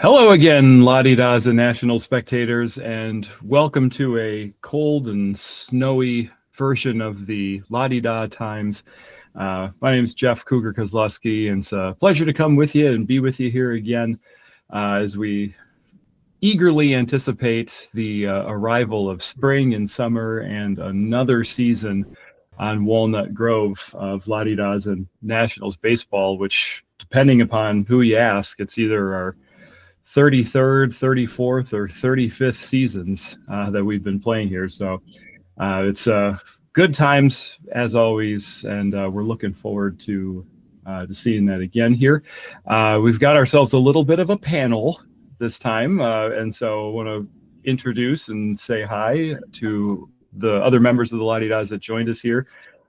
Hello again, La-di-das and national spectators, and welcome to a cold and snowy version of the La-di-da Times. My name is Jeff Cougar Koslowski, and it's a pleasure to come with you and be with you here again as we eagerly anticipate the arrival of spring and summer and another season on Walnut Grove of La-di-das and Nationals baseball, which, depending upon who you ask, it's either our 33rd, 34th, or 35th seasons that we've been playing here. So it's good times as always, and we're looking forward to seeing that again here. We've got ourselves a little bit of a panel this time, and so I want to introduce and say hi to the other members of the La-di-das that joined us here.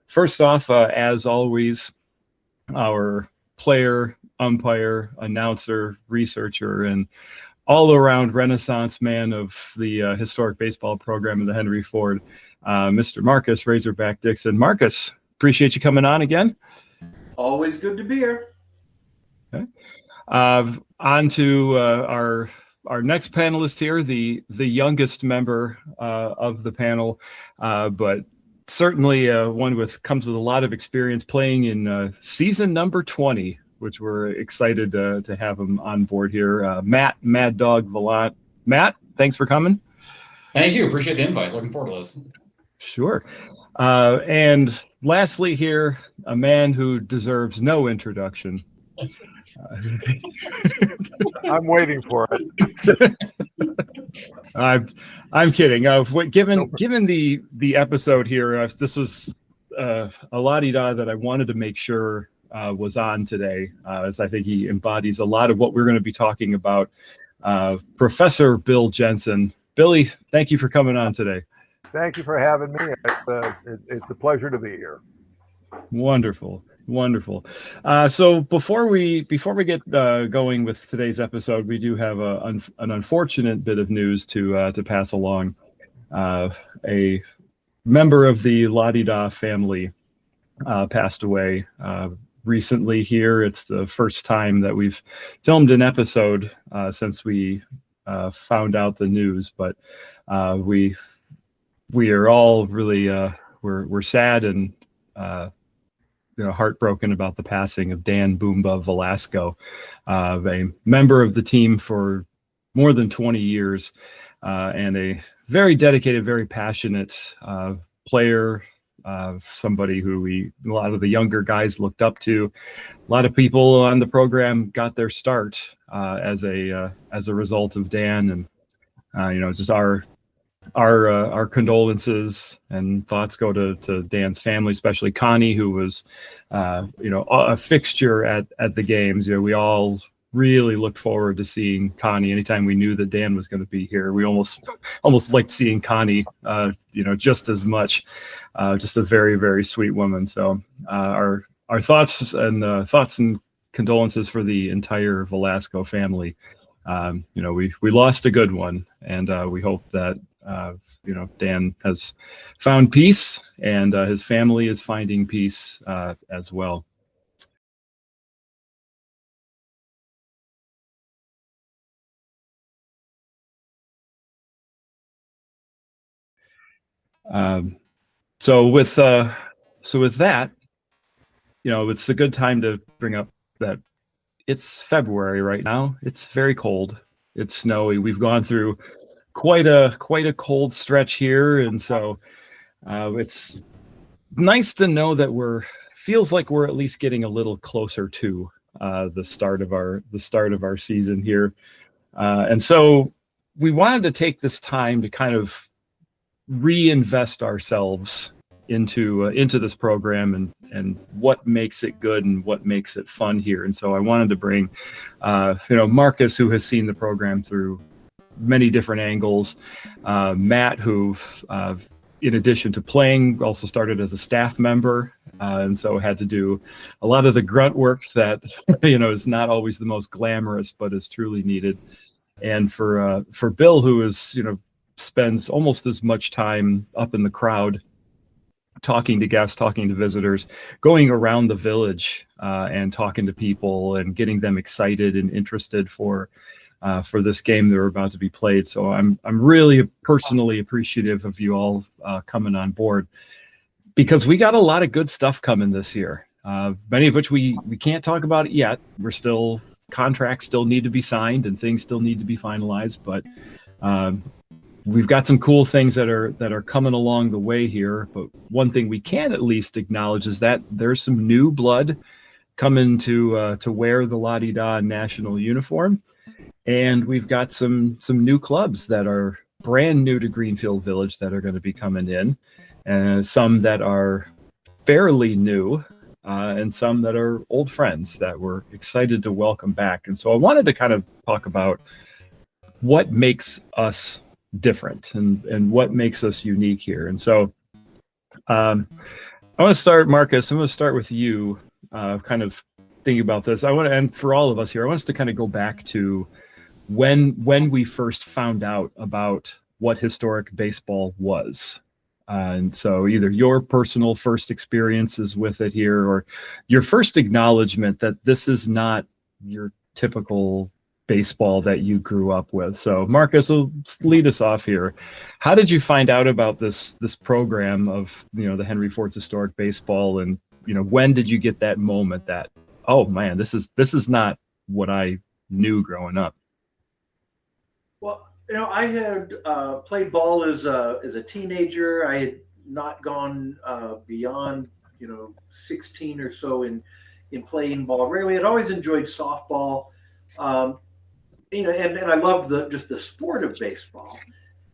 First off, as always, our player, umpire, announcer, researcher, and all-around Renaissance man of the historic baseball program in the Henry Ford, Mr. Marcus Razorback Dickson. Marcus, appreciate you coming on again. Always good to be here. Okay. On to our next panelist here, the youngest member of the panel, but certainly one comes with a lot of experience playing in season number 20, which we're excited to have him on board here. Matt, Mad Dog Valant. Matt, thanks for coming. Thank you. Appreciate the invite. Looking forward to this. Sure. And lastly here, a man who deserves no introduction. I'm waiting for it. I'm kidding. Given the episode here, this was a la-di-da that I wanted to make sure was on today, as I think he embodies a lot of what we're going to be talking about. Professor Bill Jentzen. Billy, thank you for coming on today. Thank you for having me. It's a pleasure to be here. Wonderful. So before we get going with today's episode, we do have an unfortunate bit of news to pass along. A member of the La-di-da family passed away recently here. It's the first time that we've filmed an episode since we found out the news, but we are all really we're sad and heartbroken about the passing of Dan Boomba Velasco, a member of the team for more than 20 years, and a very dedicated, very passionate player, somebody who a lot of the younger guys looked up to. A lot of people on the program got their start as a result of Dan, and just our condolences and thoughts go to Dan's family, especially Connie, who was a fixture at the games. We all really looked forward to seeing Connie anytime we knew that Dan was going to be here. We almost liked seeing Connie just as much. Just a very, very sweet woman. So our thoughts and condolences for the entire Velasco family. We lost a good one, and we hope that Dan has found peace, and his family is finding peace as well. So with that, it's a good time to bring up that it's February right now. It's very cold. It's snowy. We've gone through quite a cold stretch here, and so it's nice to know that feels like we're at least getting a little closer to the start of our season here, and so we wanted to take this time to kind of reinvest ourselves into this program and what makes it good and what makes it fun here. And so I wanted to bring Marcus, who has seen the program through many different angles, Matt, who in addition to playing also started as a staff member, and so had to do a lot of the grunt work that is not always the most glamorous but is truly needed. And for Bill, who spends almost as much time up in the crowd, talking to guests, talking to visitors, going around the village and talking to people and getting them excited and interested for for this game that we're about to be played. So I'm really personally appreciative of you all coming on board, because we got a lot of good stuff coming this year. Many of which we can't talk about it yet. Contracts still need to be signed and things still need to be finalized, but we've got some cool things that are coming along the way here. But one thing we can at least acknowledge is that there's some new blood coming to wear the La Di Da national uniform, and we've got some new clubs that are brand new to Greenfield Village that are going to be coming in, and some that are fairly new, and some that are old friends that we're excited to welcome back. And so I wanted to kind of talk about what makes us different and what makes us unique here. And so I want to start, Marcus, I'm going to start with you, kind of thinking about this. And for all of us here, I want us to kind of go back to when we first found out about what historic baseball was. And so either your personal first experiences with it here, or your first acknowledgement that this is not your typical baseball that you grew up with. So Marcus, lead us off here. How did you find out about this program of, the Henry Ford's historic baseball? And, when did you get that moment that, oh man, this is not what I knew growing up? Well, I had played ball as a teenager. I had not gone beyond 16 or so in playing ball. Really, I'd always enjoyed softball. And I loved just the sport of baseball.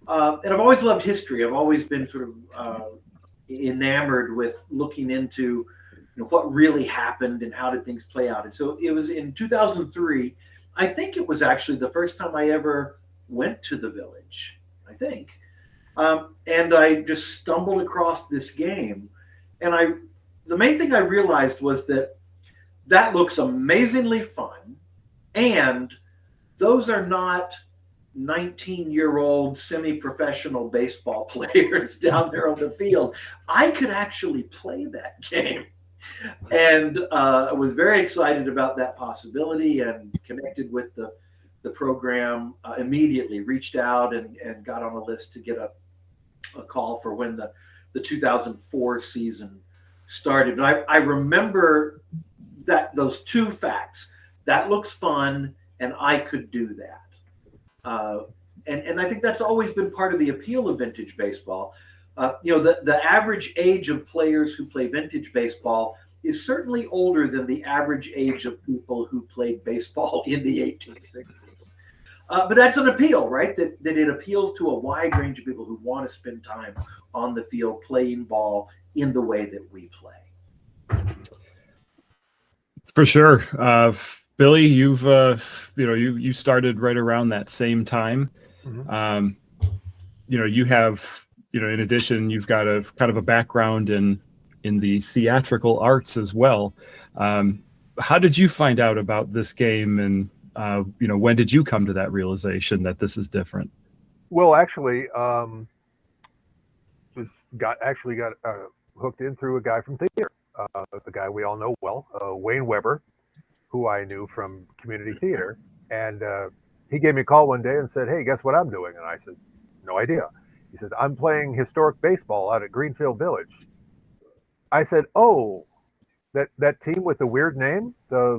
And I've always loved history. I've always been sort of enamored with looking into what really happened and how did things play out. And so it was in 2003. I think it was actually the first time I ever went to the Village, I think. And I just stumbled across this game. And the main thing I realized was that looks amazingly fun. And those are not 19-year-old semi-professional baseball players down there on the field. I could actually play that game. And I was very excited about that possibility and connected with the program immediately, reached out and got on a list to get a call for when the 2004 season started. And I remember those two facts. That looks fun, and I could do that. And I think that's always been part of the appeal of vintage baseball. The average age of players who play vintage baseball is certainly older than the average age of people who played baseball in the 1860s. But that's an appeal, right? That it appeals to a wide range of people who want to spend time on the field playing ball in the way that we play. For sure. Billy, you've you started right around that same time. Mm-hmm. You have, in addition, you've got a kind of a background in the theatrical arts as well. How did you find out about this game, and when did you come to that realization that this is different? Well, actually, got hooked in through a guy from theater, the guy we all know well, Wayne Weber, who I knew from community theater. And he gave me a call one day and said, "Hey, guess what I'm doing?" And I said, "No idea." He said, "I'm playing historic baseball out at Greenfield Village." I said, "Oh, that team with the weird name, the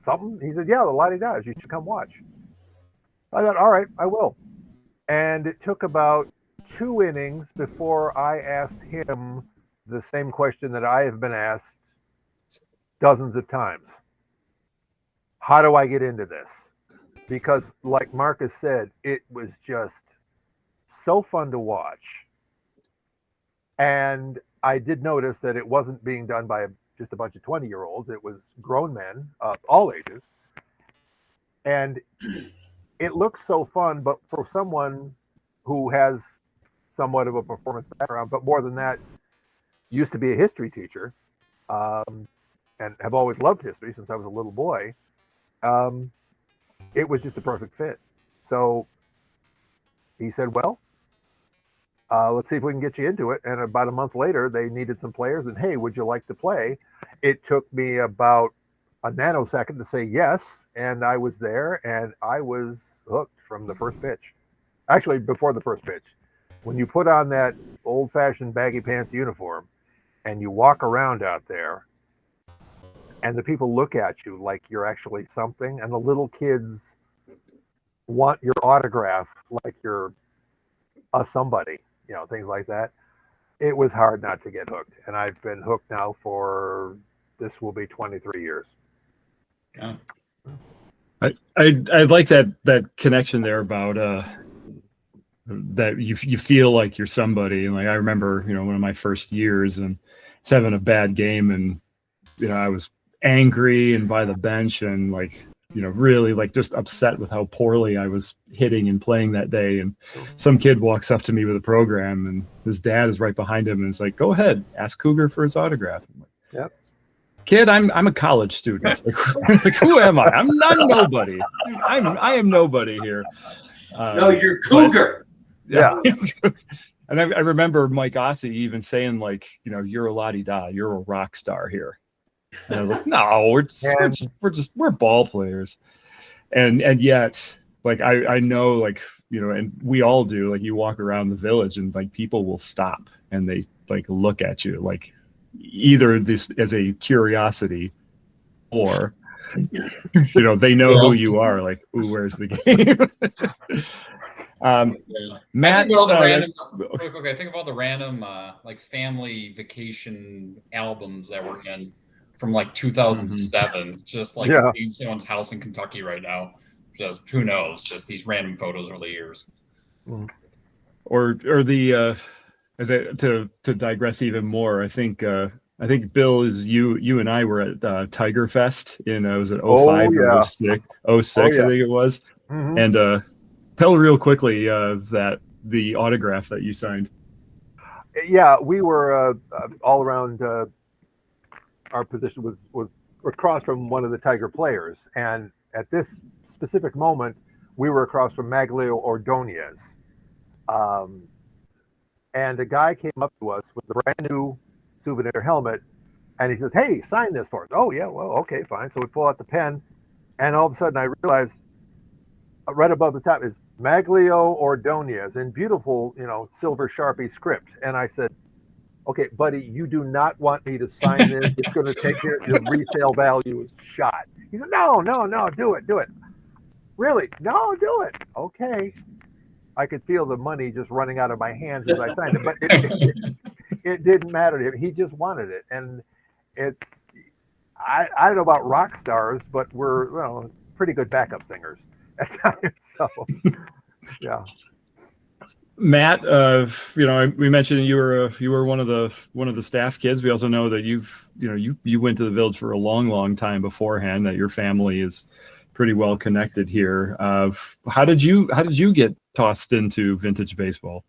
something?" He said, "Yeah, the La Di Da. You should come watch." I thought, all right, I will. And it took about 2 innings before I asked him the same question that I have been asked dozens of times. How do I get into this? Because like Marcus said, it was just so fun to watch. And I did notice that it wasn't being done by just a bunch of 20-year-olds. It was grown men of all ages. And it looks so fun, but for someone who has somewhat of a performance background, but more than that, used to be a history teacher, and have always loved history since I was a little boy, it was just a perfect fit. So he said, well, let's see if we can get you into it. And about a month later, they needed some players, and hey, would you like to play? It took me about a nanosecond to say yes, and I was there, and I was hooked from the first pitch. Actually, before the first pitch. When you put on that old-fashioned baggy pants uniform and you walk around out there and the people look at you like you're actually something, and the little kids want your autograph like you're a somebody, things like that. It was hard not to get hooked. And I've been hooked now for, this will be 23 years. Yeah. I like that connection there about that you feel like you're somebody. And like I remember, one of my first years and was having a bad game, and I was angry and by the bench and like really like just upset with how poorly I was hitting and playing that day. And some kid walks up to me with a program, and his dad is right behind him and is like, "Go ahead, ask Cougar for his autograph." I'm like, "Yep. Kid, I'm a college student. Like, who am I? I'm nobody. I am nobody here. No, you're Cougar. Yeah. And I remember Mike Ossie even saying like, "You're a la-di-da, you're a rock star here." And I was like, "No, we're ball players." And yet, like I know, like, and we all do, like you walk around the village and like people will stop and they like look at you like either this as a curiosity or they know who you are, like, "Ooh, where's the game?" Matt, think of all the random, I think of all the random like family vacation albums that were in from like 2007, just like seeing someone's house in Kentucky right now. Just who knows? Just these random photos over the years. Or the to digress even more, I think Bill is you and I were at Tiger Fest in was it 05 or 06? 06 I think it was. And tell real quickly that the autograph that you signed. Yeah, we were all around. Our position was across from one of the Tiger players, and at this specific moment, we were across from Maglio Ordonez. And a guy came up to us with a brand new souvenir helmet, and he says, "Hey, sign this for us." "Oh yeah, well, okay, fine." So we pull out the pen, and all of a sudden I realized right above the top is Maglio Ordonez in beautiful, silver Sharpie script. And I said, "Okay, buddy, you do not want me to sign this. It's going to take your resale value is shot." He said, No, do it. "Really? No, do it." Okay. I could feel the money just running out of my hands as I signed it, but it didn't matter to him. He just wanted it. And I don't know about rock stars, but we're pretty good backup singers at times. So, yeah. Matt, we mentioned you were one of the staff kids. We also know that you went to the village for a long time beforehand. That your family is pretty well connected here. How did you get tossed into vintage baseball?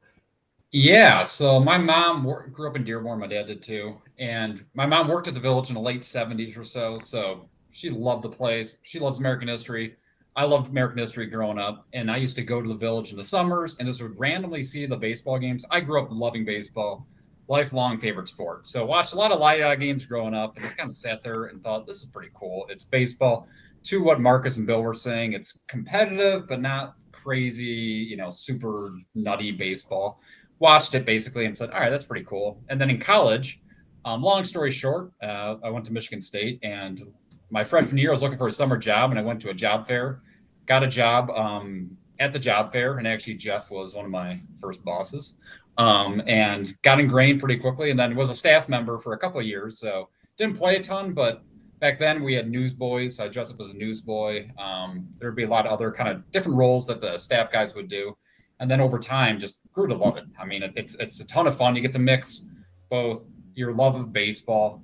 Yeah, so my mom grew up in Dearborn. My dad did too, and my mom worked at the village in the late '70s or so. So she loved the place. She loves American history. I loved American history growing up, and I used to go to the village in the summers and just would randomly see the baseball games. I grew up loving baseball, lifelong favorite sport. So watched a lot of light games growing up, and just kind of sat there and thought, this is pretty cool. It's baseball. To what Marcus and Bill were saying, it's competitive, but not crazy, super nutty baseball. Watched it basically and said, all right, that's pretty cool. And then in college, long story short, I went to Michigan State, and my freshman year, I was looking for a summer job, and I went to a job fair, got a job at the job fair. And actually Jeff was one of my first bosses, and got ingrained pretty quickly, and then was a staff member for a couple of years. So didn't play a ton, but back then we had newsboys. I dressed up as a newsboy. There'd be a lot of other kind of different roles that the staff guys would do. And then over time, just grew to love it. I mean, it's a ton of fun. You get to mix both your love of baseball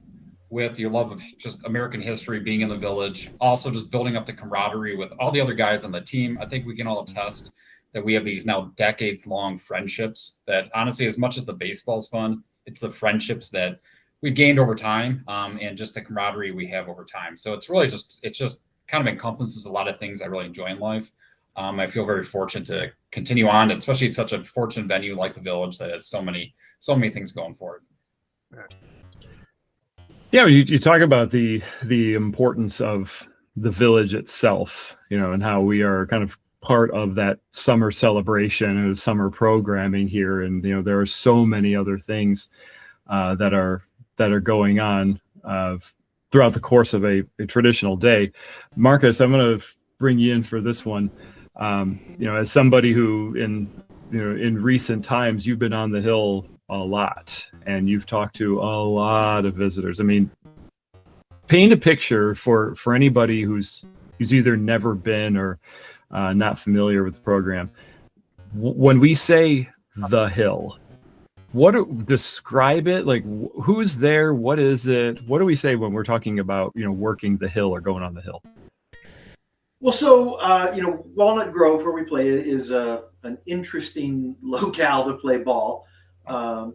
with your love of just American history, being in the village, also just building up the camaraderie with all the other guys on the team. I think we can all attest that we have these now decades-long friendships that honestly, as much as the baseball's fun, it's the friendships that we've gained over time, and just the camaraderie we have over time. So it's really just kind of encompasses a lot of things I really enjoy in life. I feel very fortunate to continue on, especially at such a fortunate venue like the Village that has so many things going for it. Yeah, you talk about the importance of the village itself, and how we are kind of part of that summer celebration and summer programming here, and there are so many other things that are going on throughout the course of a traditional day. Marcus, I'm going to bring you in for this one. As somebody who in recent times you've been on the Hill a lot and you've talked to a lot of visitors. I mean, paint a picture for anybody who's either never been or not familiar with the program. When we say the Hill, describe it? Like, who's there? What is it? What do we say when we're talking about working the Hill or going on the Hill? Well, so Walnut Grove, where we play, is an interesting locale to play ball, and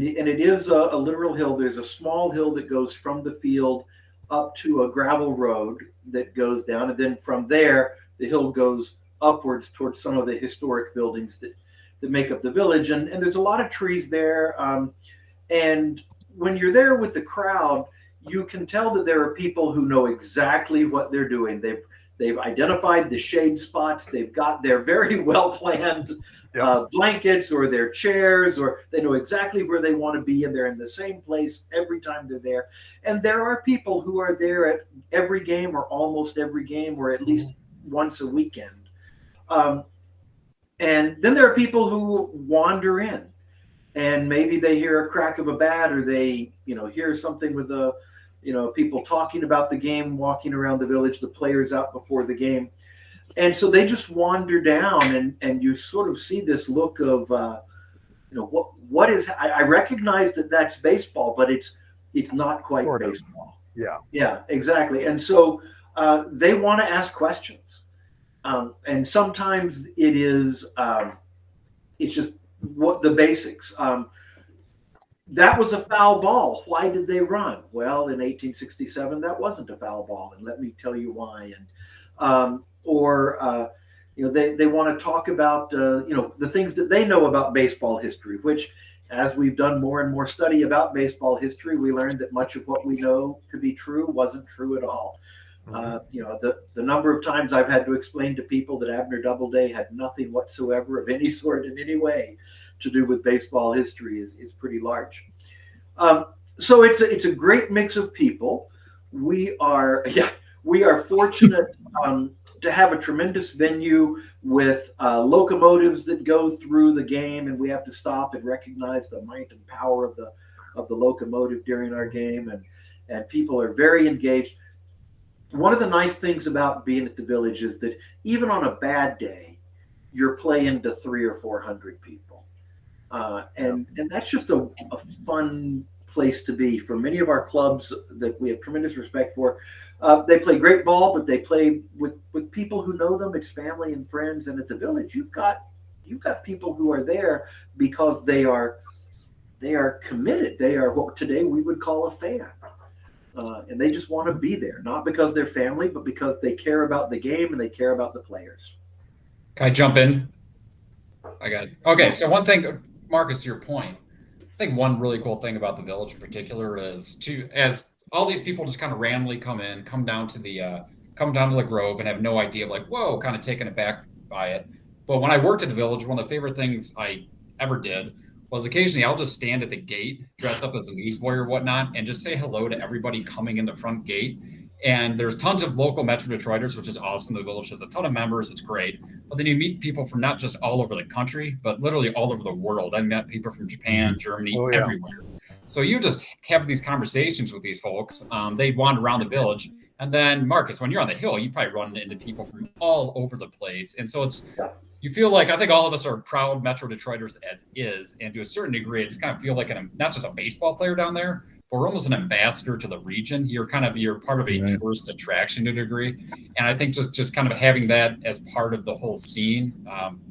it is a literal hill. There's a small hill that goes from the field up to a gravel road that goes down, and then from there the hill goes upwards towards some of the historic buildings that make up the village, and there's a lot of trees there, and when you're there with the crowd, you can tell that there are people who know exactly what they're doing. They've identified the shade spots. They've got their very well planned blankets or their chairs, or they know exactly where they want to be, and they're in the same place every time they're there. And there are people who are there at every game or almost every game, or at least once a weekend. And then there are people who wander in, and maybe they hear a crack of a bat, or they hear something with people talking about the game, walking around the village, the players out before the game. And so they just wander down, and you sort of see this look of, what is, I recognize that that's baseball, but it's not quite baseball. Yeah. Yeah, exactly. And so they want to ask questions. And sometimes it is, it's just what the basics. That was a foul ball. Why did they run? Well, in 1867, that wasn't a foul ball, and let me tell you why. And they want to talk about the things that they know about baseball history. Which, as we've done more and more study about baseball history, we learned that much of what we know to be true wasn't true at all. The number of times I've had to explain to people that Abner Doubleday had nothing whatsoever of any sort in any way to do with baseball history is pretty large. So it's a great mix of people. We are fortunate to have a tremendous venue with locomotives that go through the game, and we have to stop and recognize the might and power of the locomotive during our game, and people are very engaged. One of the nice things about being at the village is that even on a bad day, you're playing to 300 or 400 people. And that's just a fun place to be. For many of our clubs that we have tremendous respect for, they play great ball, but they play with people who know them. It's family and friends. And at the village, you've got people who are there because they are committed. They are what today we would call a fan. And they just want to be there, not because they're family, but because they care about the game and they care about the players. Can I jump in? Okay. So one thing, Marcus, to your point, I think one really cool thing about the village in particular is as all these people just kind of randomly come down to the Grove and have no idea, like, whoa, kind of taken aback by it. But when I worked at the village, one of the favorite things I ever did was occasionally I'll just stand at the gate dressed up as a newsboy or whatnot and just say hello to everybody coming in the front gate. And there's tons of local Metro Detroiters, which is awesome. The village has a ton of members. It's great. But then you meet people from not just all over the country, but literally all over the world. I met people from Japan, Germany, everywhere. So you just have these conversations with these folks. They wander around the village. And then, Marcus, when you're on the Hill, you probably run into people from all over the place. And so you feel like, I think all of us are proud Metro Detroiters as is. And to a certain degree, I just kind of feel like not just a baseball player down there, but we're almost an ambassador to the region. You're part of a tourist attraction to a degree. And I think just kind of having that as part of the whole scene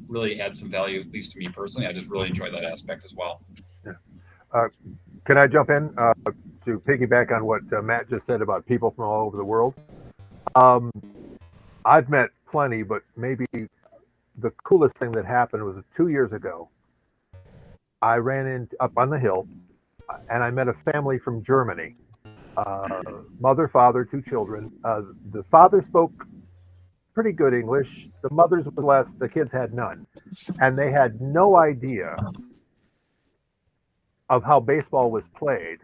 really adds some value, at least to me personally. I just really enjoy that aspect as well. Yeah. Can I jump in to piggyback on what Matt just said about people from all over the world? I've met plenty, but maybe the coolest thing that happened was 2 years ago. I ran up on the Hill, and I met a family from Germany. Mother, father, 2 children. The father spoke pretty good English. The mother's was less. The kids had none. And they had no idea of how baseball was played,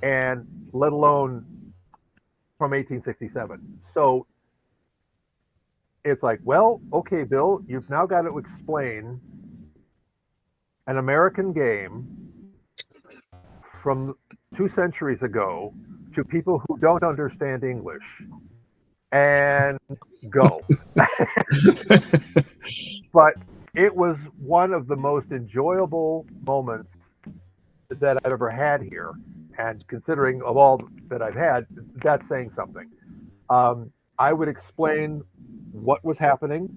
and let alone from 1867. So it's like, well, okay, Bill, you've now got to explain an American game from 2 centuries ago to people who don't understand English, and go. But it was one of the most enjoyable moments that I've ever had here. And considering of all that I've had, that's saying something. I would explain what was happening.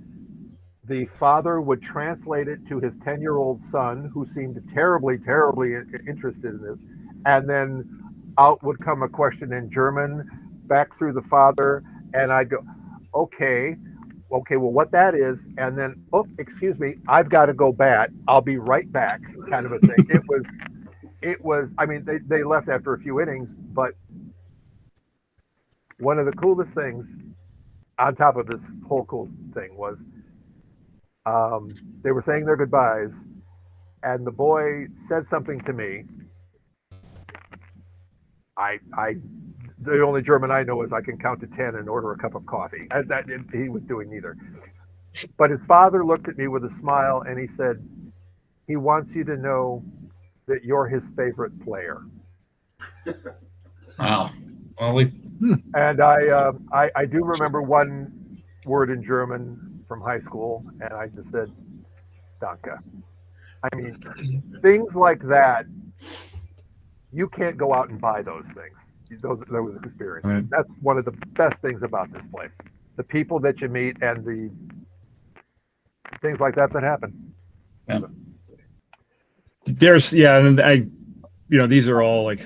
The father would translate it to his 10-year-old son, who seemed terribly, terribly interested in this. And then out would come a question in German back through the father. And I'd go, okay, well, what that is. And then, oh, excuse me, I've got to go bat. I'll be right back, kind of a thing. It was, I mean, they left after a few innings, but one of the coolest things on top of this whole cool thing was they were saying their goodbyes, and the boy said something to me. The only German I know is I can count to 10 and order a cup of coffee. He was doing neither. But his father looked at me with a smile and he said, he wants you to know that you're his favorite player. Wow. Well, And I do remember one word in German from high school, and I just said, Danke. I mean, things like that, you can't go out and buy those things. Those experiences. Right. That's one of the best things about this place. The people that you meet and the things like that happen. yeah. And these are all like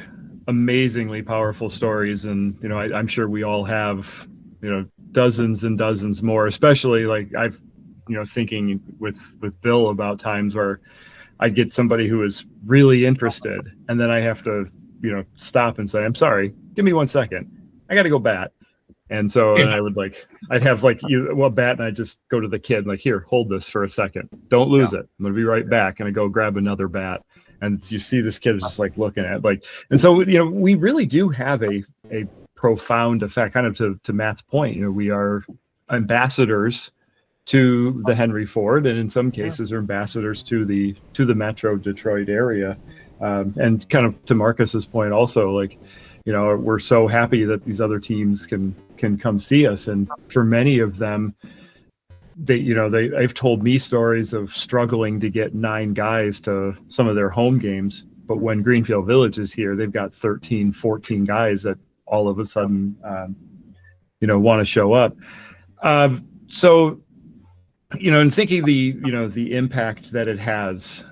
amazingly powerful stories, and I'm sure we all have dozens and dozens more, especially like I've thinking with Bill about times where I get somebody who is really interested, and then I have to stop and say, I'm sorry, give me 1 second, I got to go bat. And so I'd have bat, and I just go to the kid like, here, hold this for a second, don't lose it, I'm gonna be right back, and I go grab another bat. And you see this kid is just like looking at and so we really do have a profound effect, kind of to Matt's point. We are ambassadors to the Henry Ford, and in some cases are ambassadors to the Metro Detroit area, and kind of to Marcus's point also, we're so happy that these other teams can come see us, and for many of them, they've told me stories of struggling to get 9 guys to some of their home games, but when Greenfield Village is here, they've got 13, 14 guys that all of a sudden want to show up. So in thinking the impact that it has,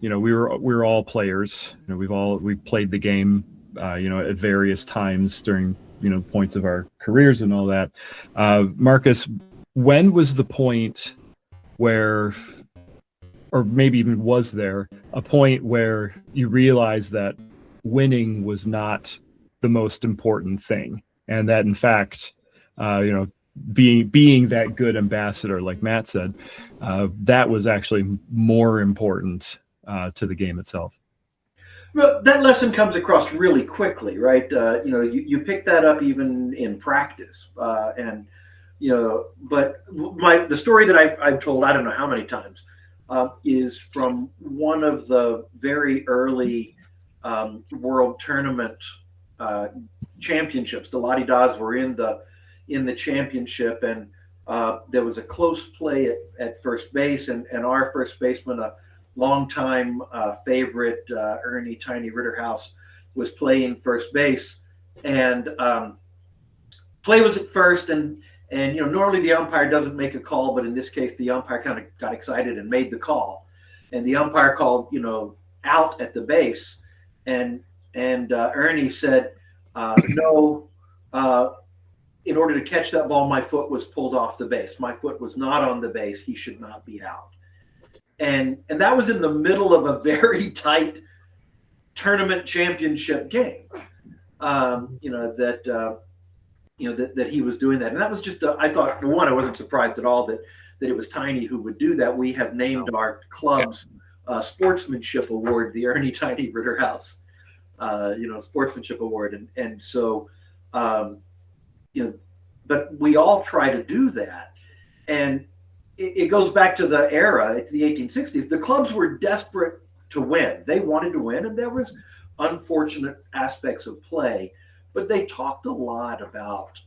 we're all players. We've played the game at various times during points of our careers and all that. Marcus, when was the point where, or maybe even was there a point where you realized that winning was not the most important thing, and that in fact, being that good ambassador, like Matt said, that was actually more important to the game itself? Well, that lesson comes across really quickly, right? You pick that up even in practice, but the story that I've told, I don't know how many times, is from one of the very early World Tournament championships. The La-Di-Das were in the championship, and there was a close play at first base, and our first baseman, a longtime favorite, Ernie Tiny Ritterhouse, was playing first base, and play was at first, and normally the umpire doesn't make a call, but in this case the umpire kind of got excited and made the call, and the umpire called out at the base, and Ernie said, no, in order to catch that ball, my foot was pulled off the base. My foot was not on the base. He should not be out. And that was in the middle of a very tight tournament championship game. That he was doing that, and that was just I thought, one, I wasn't surprised at all that it was Tiny who would do that. We have named our club's sportsmanship award the Ernie Tiny Ritterhouse sportsmanship award, and so but we all try to do that, and it goes back to the era. It's the 1860s. The clubs were desperate to win. They wanted to win, and there was unfortunate aspects of play. But they talked a lot about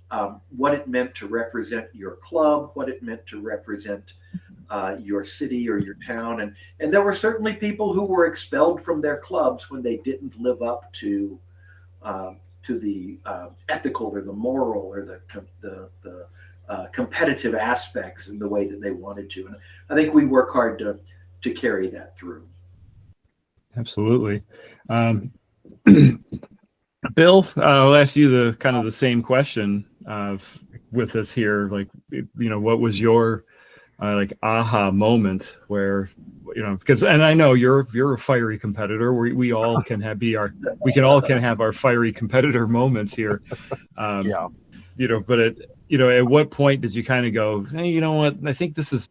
what it meant to represent your club, what it meant to represent your city or your town. And there were certainly people who were expelled from their clubs when they didn't live up to the ethical or the moral or the competitive aspects in the way that they wanted to. And I think we work hard to carry that through. Absolutely. Bill, I'll ask you the same question with us here. Like, what was your aha moment where, because, and I know you're a fiery competitor. We all can have our fiery competitor moments here. But at what point did you kind of go, hey, you know what? I think this is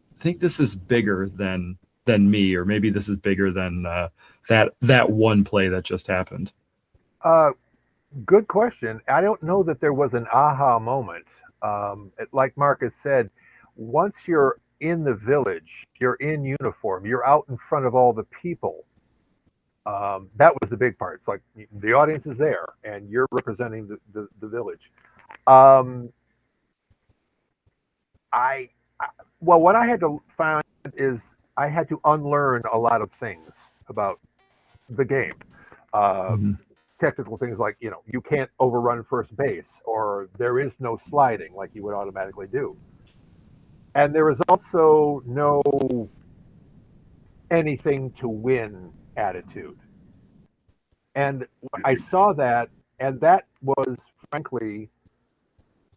bigger than me, or maybe this is bigger than that one play that just happened. Good question. I don't know that there was an aha moment. Like Marcus said, once you're in the village, you're in uniform, you're out in front of all the people. That was the big part. It's like the audience is there and you're representing the village. What I had to find is I had to unlearn a lot of things about the game. Technical things like, you can't overrun first base, or there is no sliding like you would automatically do. And there is also no anything to win attitude. And I saw that, and that was frankly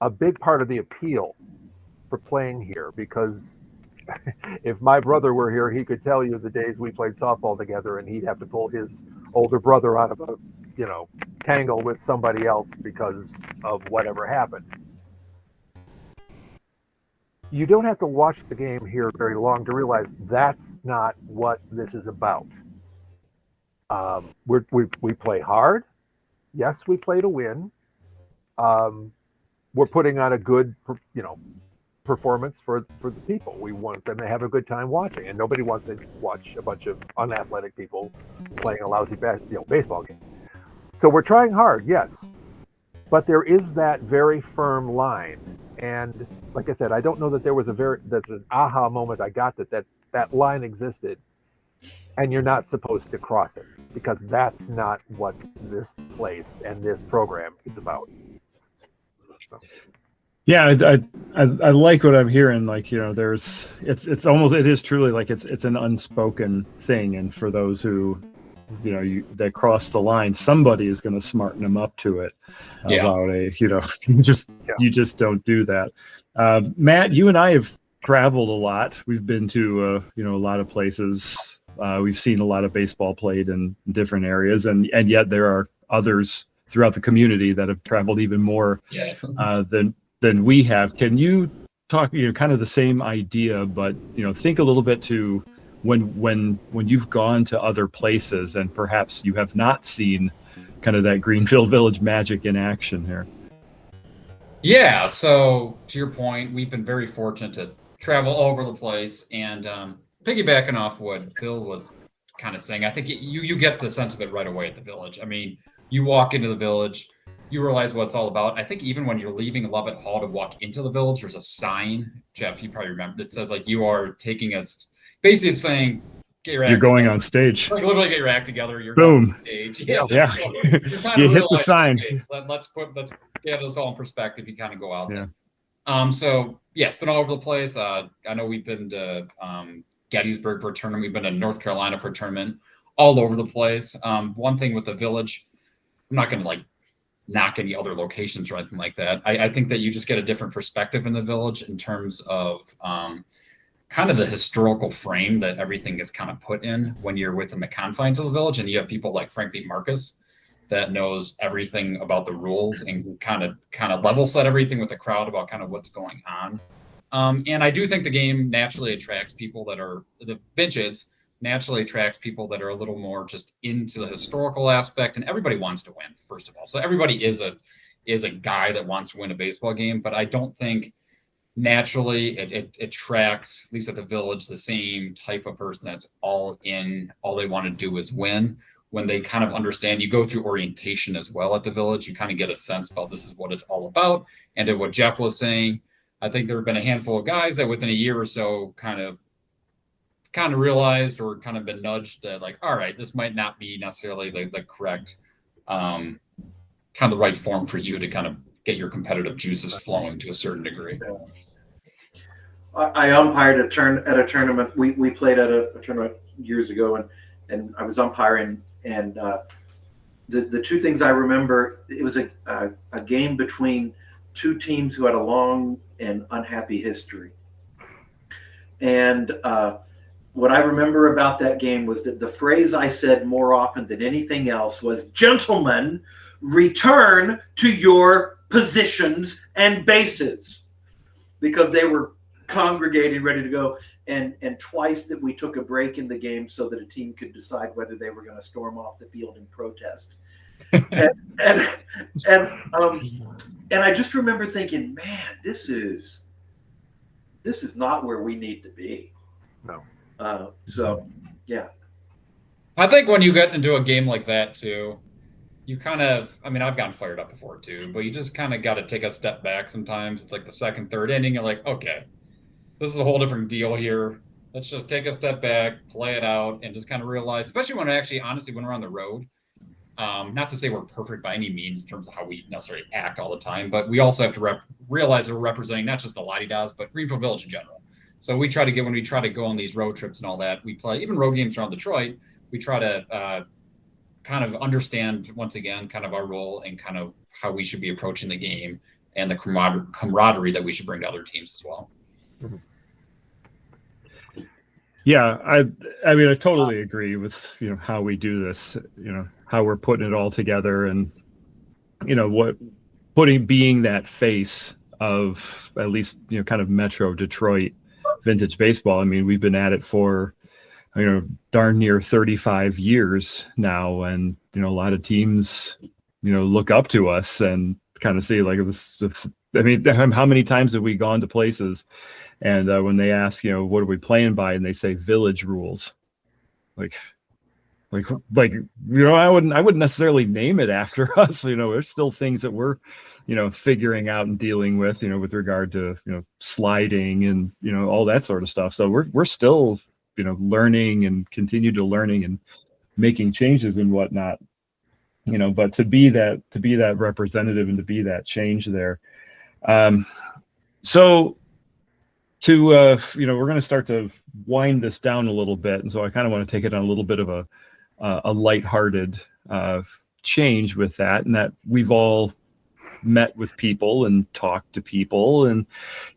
a big part of the appeal for playing here, because if my brother were here, he could tell you the days we played softball together and he'd have to pull his older brother out of a tangle with somebody else because of whatever happened. You don't have to watch the game here very long to realize that's not what this is about. We play hard. Yes, we play to win. We're putting on a good, performance for the people. We want them to have a good time watching, and nobody wants to watch a bunch of unathletic people playing a lousy baseball game. So we're trying hard, yes, but there is that very firm line. And like I said, I don't know that there was that's an aha moment I got that line existed, and you're not supposed to cross it, because that's not what this place and this program is about. So. Yeah, I like what I'm hearing. Like, it's almost, it is truly like it's an unspoken thing, and for those who that cross the line, somebody is going to smarten them up to it about you just don't do that. Matt, you and I have traveled a lot. We've been to a lot of places. We've seen a lot of baseball played in different areas, and yet there are others throughout the community that have traveled even more than we have. Can you talk, kind of the same idea, but think a little bit to when you've gone to other places and perhaps you have not seen kind of that Greenfield Village magic in action here? Yeah, so to your point, we've been very fortunate to travel all over the place, and piggybacking off what Bill was kind of saying, I think you get the sense of it right away at the village. I mean, you walk into the village, you realize what it's all about. I think even when you're leaving Lovett Hall to walk into the village, there's a sign, Jeff, you probably remember, it says like, you are taking us, basically it's saying, get your act you're going together. on stage. Like, literally get your act together. You're boom. going on stage. Yeah. You hit the sign. Okay, let's get this all in perspective. You kind of go out there. So yeah, it's been all over the place. I know we've been to Gettysburg for a tournament. We've been to North Carolina for a tournament. All over the place. One thing with the village, I'm not going to knock any other locations or anything like that. I think that you just get a different perspective in the village in terms of kind of the historical frame that everything is kind of put in when you're within the confines of the village, and you have people like frankly Marcus that knows everything about the rules and kind of level set everything with the crowd about kind of what's going on. And I do think the game naturally attracts people that are the vintage naturally attracts people that are a little more just into the historical aspect, and everybody wants to win, first of all. So everybody is a guy that wants to win a baseball game, but I don't think naturally it attracts, at least at the village, the same type of person that's all in, all they want to do is win. When they kind of understand, you go through orientation as well at the village, you kind of get a sense about this is what it's all about. And what Jeff was saying, I think there have been a handful of guys that within a year or so kind of realized or kind of been nudged that like, all right, this might not be necessarily the correct, kind of the right form for you to kind of get your competitive juices flowing to a certain degree. I umpired at a tournament. We played at a tournament years ago, and I was umpiring. And the two things I remember, it was a game between two teams who had a long and unhappy history. And what I remember about that game was that the phrase I said more often than anything else was, "Gentlemen, return to your positions and bases," because they were congregating, ready to go. And twice that we took a break in the game so that a team could decide whether they were going to storm off the field in protest. and I just remember thinking, man, this is not where we need to be. No. So, yeah. I think when you get into a game like that too, you kind of, I mean, I've gotten fired up before too, but you just kind of got to take a step back sometimes. It's like the second, third inning, you're like, okay, this is a whole different deal here. Let's just take a step back, play it out, and just kind of realize, especially when honestly, when we're on the road, not to say we're perfect by any means in terms of how we necessarily act all the time, but we also have to realize that we're representing not just the Lottie-Dahs, but Greenfield Village in general. So when we try to go on these road trips and all that, we play even road games around Detroit. We try to kind of understand once again kind of our role and kind of how we should be approaching the game and the camaraderie that we should bring to other teams as well. Mm-hmm. Yeah, I mean I totally agree with how we do this, how we're putting it all together, and what being that face of at least kind of Metro Detroit vintage baseball. I mean, we've been at it for darn near 35 years now, and a lot of teams look up to us and kind of see like this. I mean, how many times have we gone to places and when they ask what are we playing by, and they say village rules, like I wouldn't necessarily name it after us. There's still things that we're figuring out and dealing with with regard to sliding and all that sort of stuff. So we're still learning and continue to learning and making changes and whatnot, but to be that representative and to be that change there. So to we're going to start to wind this down a little bit, and so I kind of want to take it on a little bit of a lighthearted change with that, and that we've all met with people and talked to people, and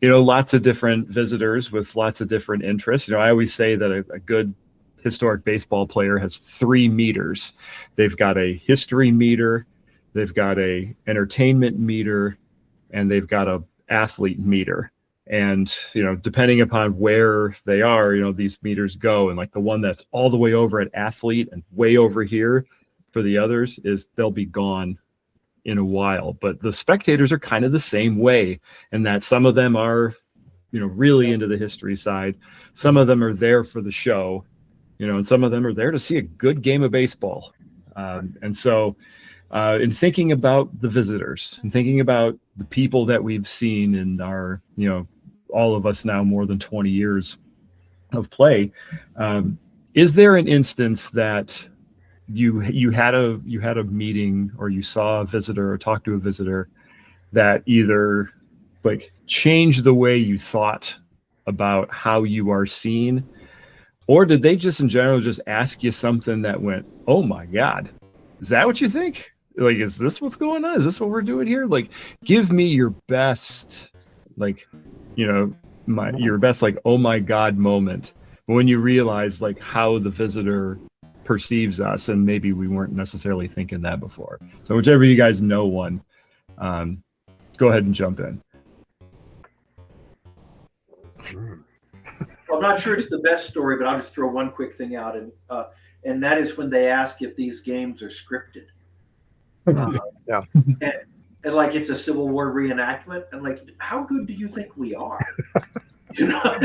lots of different visitors with lots of different interests. I always say that a good historic baseball player has 3 meters. They've got a history meter, they've got a entertainment meter, and they've got a athlete meter. And depending upon where they are, these meters go, and like the one that's all the way over at athlete and way over here for the others is they'll be gone in a while. But the spectators are kind of the same way, and that some of them are really into the history side, some of them are there for the show, and some of them are there to see a good game of baseball. And so in thinking about the visitors and thinking about the people that we've seen in our all of us now more than 20 years of play, is there an instance that you had a meeting, or you saw a visitor or talked to a visitor that either like changed the way you thought about how you are seen, or did they just in general just ask you something that went, oh my God, is that what you think? Like, is this what's going on? Is this what we're doing here? Like, give me your best, like, your best like oh my god moment when you realize like how the visitor perceives us, and maybe we weren't necessarily thinking that before. So whichever you guys know one, go ahead and jump in. Well, I'm not sure it's the best story, but I'll just throw one quick thing out, and that is when they ask if these games are scripted. Yeah. And like it's a Civil War reenactment, and like, how good do you think we are? You know.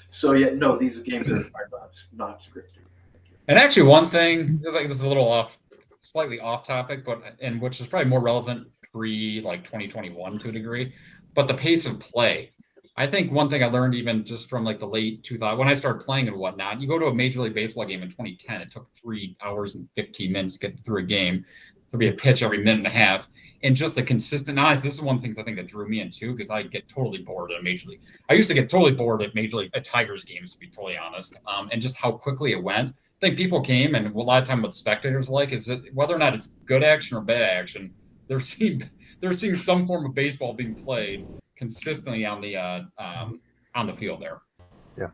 So yeah, no, these games are not scripted. And actually, one thing, like this is a little slightly off topic, and which is probably more relevant like 2021 to a degree, but the pace of play. I think one thing I learned even just from like the late 2000s when I started playing and whatnot, you go to a Major League Baseball game in 2010, it took 3 hours and 15 minutes to get through a game. There'd be a pitch every minute and a half. And just the consistent, this is one of the things I think that drew me in too, because I get totally bored at a Major League. I used to get totally bored at Major League, at Tigers games, to be totally honest. And just how quickly it went. I think people came, and a lot of time what spectators like is that whether or not it's good action or bad action, they're seeing some form of baseball being played consistently on the field there. Yeah.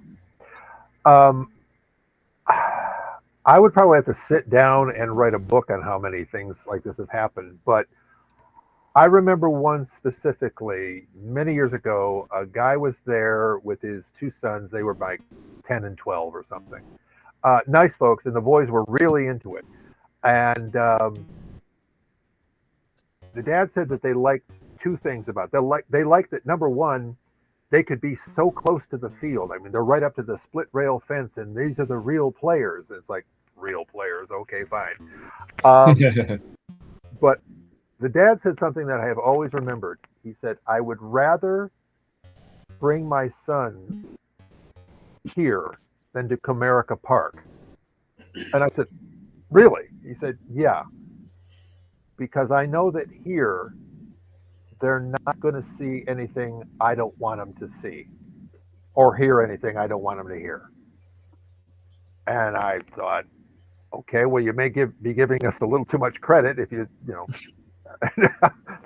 I would probably have to sit down and write a book on how many things like this have happened. But I remember one specifically many years ago. A guy was there with his 2 sons. They were like 10 and 12 or something. Nice folks, and the boys were really into it. And the dad said that they liked 2 things about it. They liked that, number one, they could be so close to the field. I mean, they're right up to the split rail fence, and these are the real players. It's like, real players, okay, fine. But the dad said something that I have always remembered. He said, I would rather bring my sons here than to Comerica Park. And I said, really? He said, yeah. Because I know that here, they're not going to see anything I don't want them to see, or hear anything I don't want them to hear. And I thought, okay, well, you may be giving us a little too much credit if you know,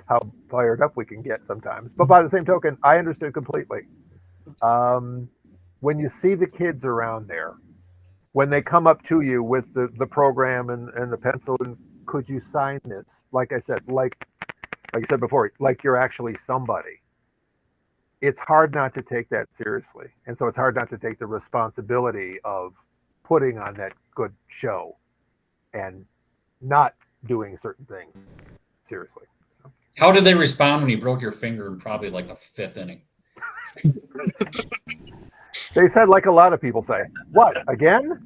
how fired up we can get sometimes. But by the same token, I understood completely. When you see the kids around there, when they come up to you with the program and the pencil, and could you sign this? Like I said, like you said before, like you're actually somebody. It's hard not to take that seriously. And so it's hard not to take the responsibility of putting on that good show and not doing certain things seriously. So. How did they respond when you broke your finger in probably like the 5th inning? They said, like a lot of people say, what, again?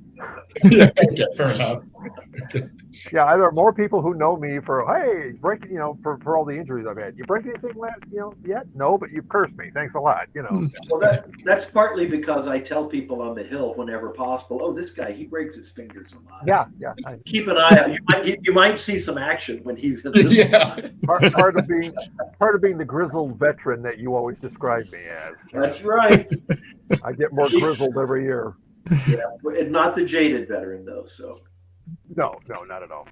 Yeah, fair enough. Yeah, there are more people who know me for, hey, break, for all the injuries I've had. You break anything yet? No, but you've cursed me. Thanks a lot, Well, that's partly because I tell people on the Hill whenever possible, oh, this guy, he breaks his fingers a lot. Yeah. Keep an eye out. You might see some action when he's in the Yeah. Part of being the grizzled veteran that you always describe me as. That's right. I get more grizzled every year. Yeah, and not the jaded veteran though. So. No, not at all.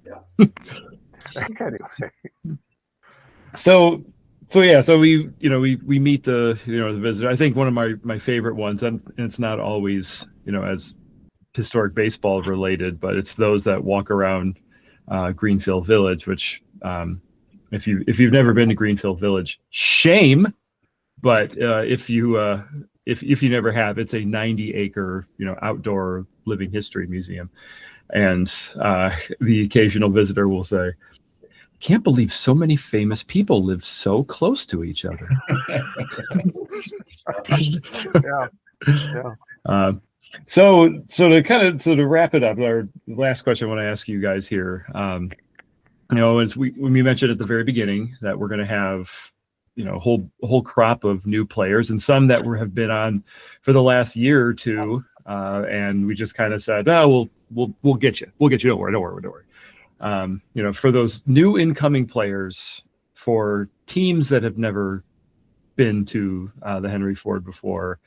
Yeah. Anyway. So we meet the visitor. I think one of my favorite ones, and it's not always as historic baseball related, but it's those that walk around Greenfield Village, which if you've never been to Greenfield Village, shame. But if you never have, it's a 90-acre outdoor living history museum. And the occasional visitor will say, can't believe so many famous people lived so close to each other. Yeah. So to wrap it up, our last question I want to ask you guys here, as when we mentioned at the very beginning that we're going to have a whole crop of new players, and some that have been on for the last year or two, and we just kind of said, oh, we'll get you. Don't worry. For those new incoming players, for teams that have never been to the Henry Ford before,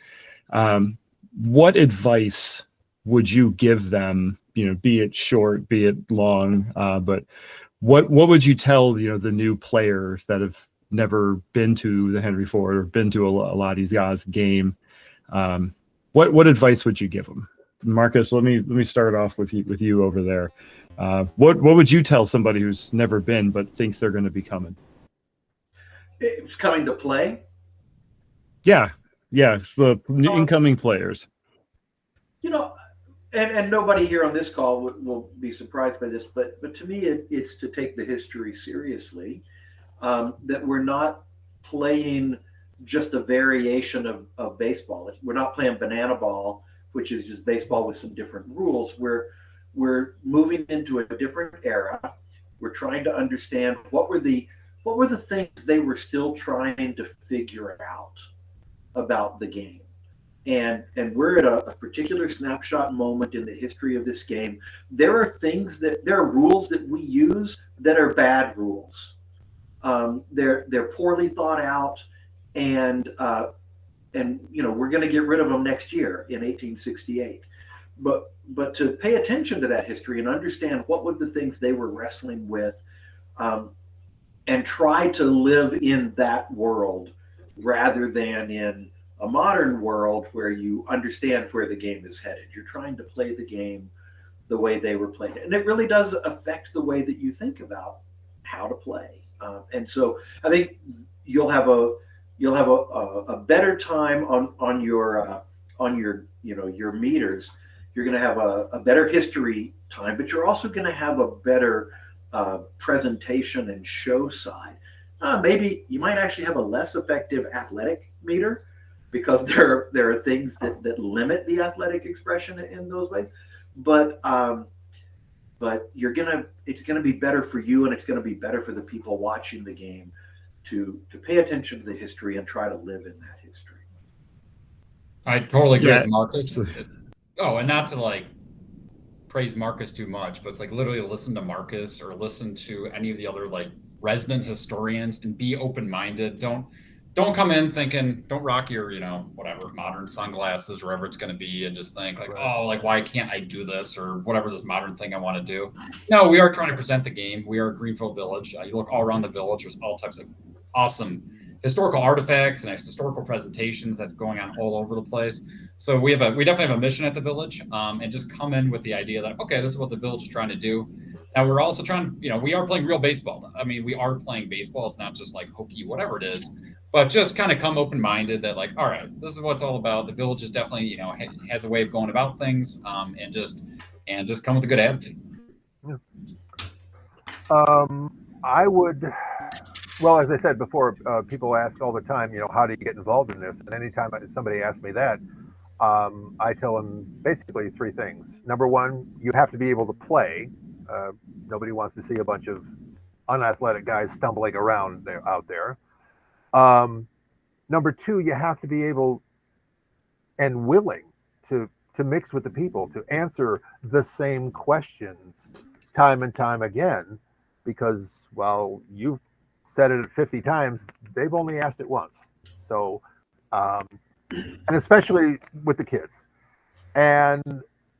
what advice would you give them? Be it short, be it long, but what would you tell the new players that have never been to the Henry Ford or been to a Lottie Da's game, what advice would you give them? Marcus, let me start off with you over there. What would you tell somebody who's never been but thinks they're going to be coming? It's coming to play. Yeah, the incoming players. And nobody here on this call will be surprised by this, but to me, it's to take the history seriously. That we're not playing just a variation of baseball. We're not playing banana ball, which is just baseball with some different rules. We're moving into a different era. We're trying to understand what were the things they were still trying to figure out about the game. And we're at a particular snapshot moment in the history of this game. There are rules that we use that are bad rules. They're poorly thought out, and we're going to get rid of them next year in 1868. But to pay attention to that history and understand what were the things they were wrestling with, and try to live in that world rather than in a modern world where you understand where the game is headed. You're trying to play the game the way they were playing it, and it really does affect the way that you think about how to play. And so I think you'll have a better time on your your meters. You're going to have a better history time, but you're also going to have a better presentation and show side. Maybe you might actually have a less effective athletic meter, because there are things that limit the athletic expression in those ways. But it's gonna be better for you, and it's gonna be better for the people watching the game to pay attention to the history and try to live in that history. I totally agree with Marcus. Oh, and not to praise Marcus too much, but it's literally listen to Marcus or listen to any of the other resident historians and be open-minded. Don't come in thinking, don't rock your, whatever, modern sunglasses, wherever it's going to be, and just think why can't I do this or whatever this modern thing I want to do. No, we are trying to present the game. We are Greenfield Village. You look all around the village, there's all types of awesome historical artifacts and historical presentations that's going on all over the place. So we definitely have a mission at the village, and just come in with the idea that, okay, this is what the village is trying to do. Now we're also trying, we are playing real baseball. I mean, we are playing baseball. It's not just hokey, whatever it is. But just kind of come open-minded that all right, this is what it's all about. The village is definitely, has a way of going about things, and just come with a good attitude. Yeah. I would, well, as I said before, people ask all the time, how do you get involved in this? And anytime somebody asks me that, I tell them basically three things. Number one, you have to be able to play. Nobody wants to see a bunch of unathletic guys stumbling around out there. Number two, you have to be able and willing to mix with the people, to answer the same questions time and time again, because while you've said it 50 times, they've only asked it once. So, and especially with the kids. And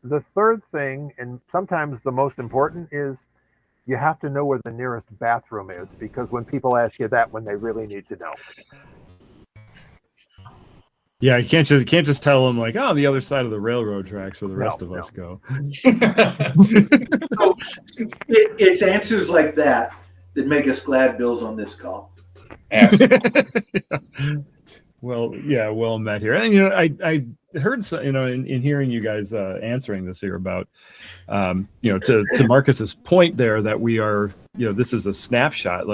the third thing, and sometimes the most important, is you have to know where the nearest bathroom is, because when people ask you that, when they really need to know. Yeah, you can't just tell them the other side of the railroad tracks where the rest of us go. So it's answers like that make us glad Bill's on this call. Absolutely. Well met here. And I heard in hearing you guys answering this here about to Marcus's point there, that we are this is a snapshot.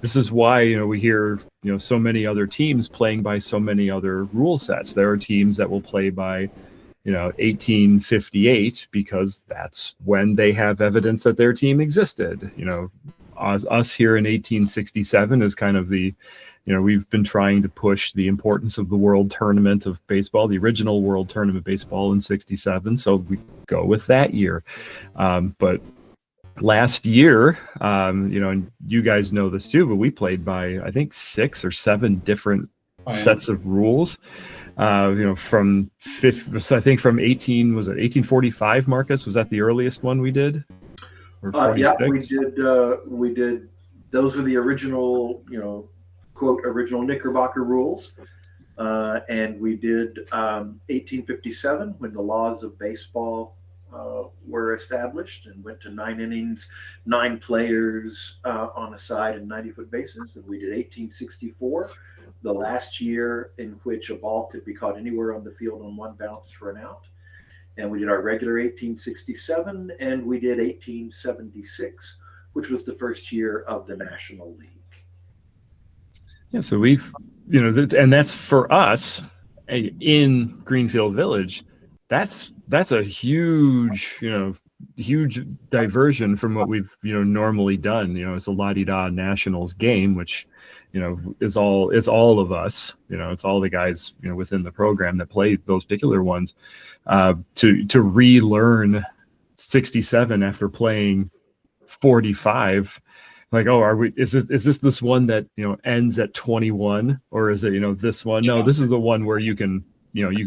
This is why we hear so many other teams playing by so many other rule sets. There are teams that will play by 1858 because that's when they have evidence that their team existed. Us here in 1867 is kind of the we've been trying to push the importance of the World Tournament of Baseball, the original World Tournament of Baseball in 67. So we go with that year. But last year, and you guys know this too, but we played by, I think, 6 or 7 different sets of rules. From 1845, Marcus, was that the earliest one we did? Or 46? Yeah, we did those were the original, quote, original Knickerbocker rules. And we did 1857 when the laws of baseball were established and went to 9 innings, 9 players on a side and 90-foot bases. And we did 1864, the last year in which a ball could be caught anywhere on the field on one bounce for an out. And we did our regular 1867, and we did 1876, which was the first year of the National League. Yeah, so we've, and that's for us in Greenfield Village. That's a huge, huge diversion from what we've, normally done. It's a La-di-da Nationals game, which, is all of us. It's all the guys, within the program that play those particular ones. To relearn 67 after playing 45. Like, oh, is this one that ends at 21, or is it this one? No, this is the one where you can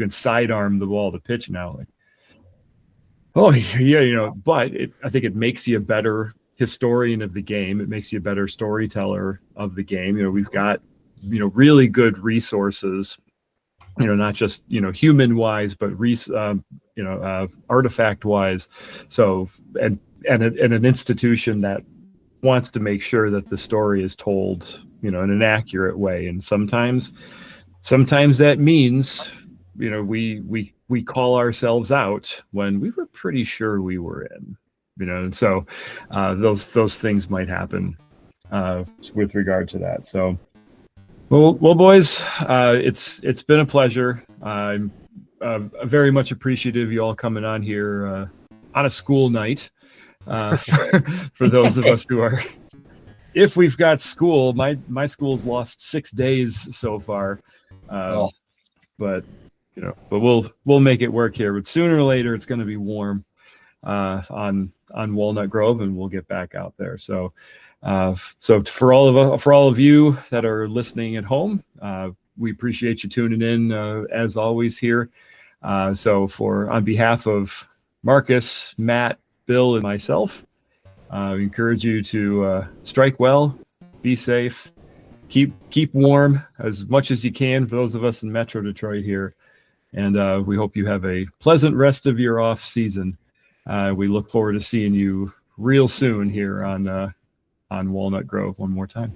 sidearm the ball to pitch now. Like, oh yeah, but I think it makes you a better historian of the game. It makes you a better storyteller of the game. We've got really good resources, not just human wise, but artifact wise. So and an institution that wants to make sure that the story is told, in an accurate way. And sometimes that means, we call ourselves out when we were pretty sure we were in, and so those things might happen with regard to that. So, well, boys, it's been a pleasure. I'm very much appreciative of you all coming on here on a school night. For those of us who are, if we've got school, my school's lost 6 days so far, but we'll make it work here. But sooner or later, it's going to be warm on Walnut Grove, and we'll get back out there. So for all of you that are listening at home, we appreciate you tuning in as always here. So on behalf of Marcus, Matt, Bill, and myself, we encourage you to strike well, be safe, keep warm as much as you can for those of us in Metro Detroit here, and we hope you have a pleasant rest of your off season. We look forward to seeing you real soon here on Walnut Grove one more time.